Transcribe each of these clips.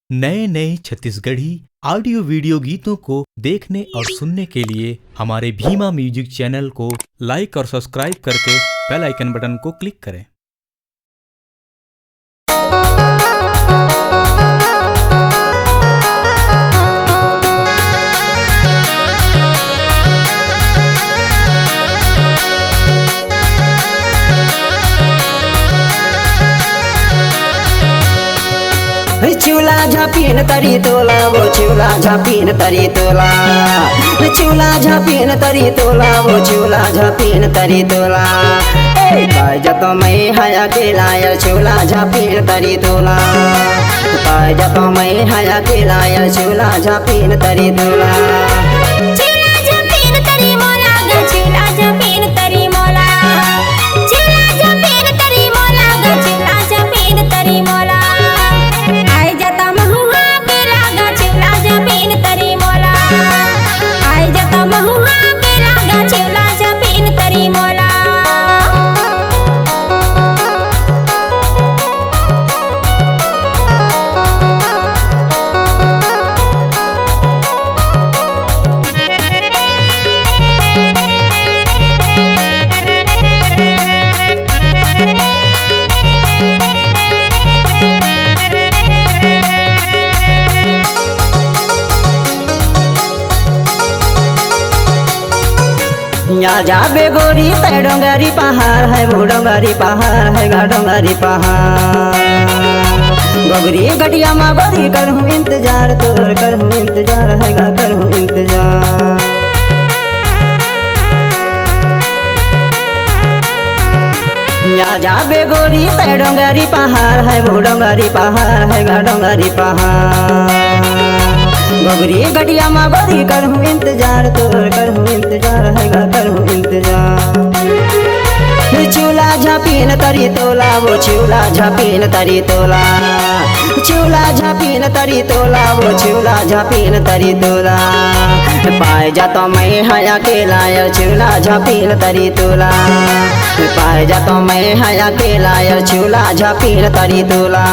नए नए Chhattisgarhi audio video गीतों को देखने और सुनने के लिए हमारे भीमा म्यूजिक चैनल को लाइक और सब्सक्राइब करके बेल आइकन बटन को क्लिक करें। चूल्हा झापीन तरी तोला वो चूल्हा झापीन तरी तोला चूल्हा झापीन तरी तोला वो चूल्हा झापीन तरी तोला जतो मैं हया के लाया चूल्हा झापीन तरी तोला जतो मैं हया के लाया चूल्हा झापीन तरी तोला चूल्हा झापीन तरी मोला ग चूल्हा झापीन तरी मोला चूल्हा झापीन तरी मोला ग चूल्हा झापीन तरी मोला आई जाता महुआ पे लागा चूल्हा झापीन तरी मोला आई जाता महुआ पे लागा चूल्हा झापीन तरी मोला। यहाँ जाबे गोरी तै डोंगरी पहाड़ है वो डोंगरी पहाड़ है गा डोंगरी पहाड़ गोगरी गटिया माँ गोरी करहूँ इंतजार तोर करहूँ इंतजार है गा करहूँ इंतजार। यहाँ जाबे गोरी तै डोंगरी पहाड़ है वो डोंगरी पहाड़ है गा डोंगरी पहाड़ गोगरी गटिया माँ गोरी करहूँ इंतजार तोर करहूँ इंतजार है गा करहूँ इंतजार। चूल्हा झापीन तरी तोला वो चूल्हा झापीन तरी तोला चूल्हा झापीन तरी तोला वो चूल्हा झापीन तरी तोला पाए जातो मैं हया के लाया चूल्हा झापीन तरी तोला पाए जातो मैं हया के लाया चूल्हा झापीन तरी तोला।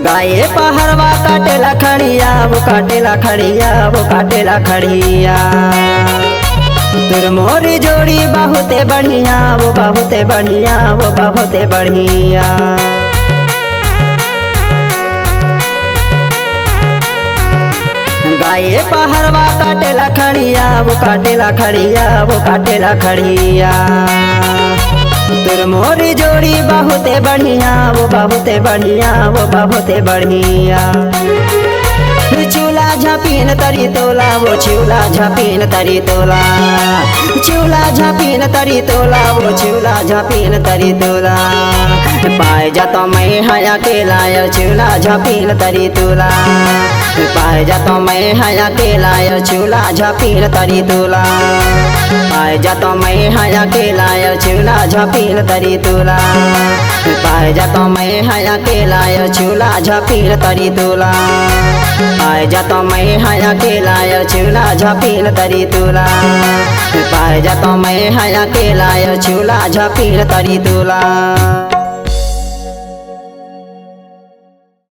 गाये पहाड़वा काटेला खड़िया वो काटेला खड़िया वो काटेला खड़िया तुर मोरी जोड़ी बहुते बढ़िया वो बहुते बढ़िया वो बहुते बढ़िया। गाये पहाड़वा काटेला खड़िया वो काटेला खड़िया वो काटेला खड़िया तुर मोरी जोड़ी बहुते बढ़िया वो बहुते बढ़िया वो बहुते बढ़िया। चूल्हा झापिन तरी तोला वो छिउला झापिन तरी तोला छिउला झापिन तरी तोला वो छिउला झापिन तरी तोला पाए जातो मैं हया केला छिउला झापिन तरी तोला पाए जातो मैं हया केला छिउला झापिन तरी तोला पाए जातो मैं हया केला छिउला झापिन तरी तोला पाए जातो मैं हया केला छिउला झापिन तरी तोला पाए जातो मैं हया केला छिउला झापिन तरी तोला पाए जातो मैं हया केला छिउला झापिन तरी तोला।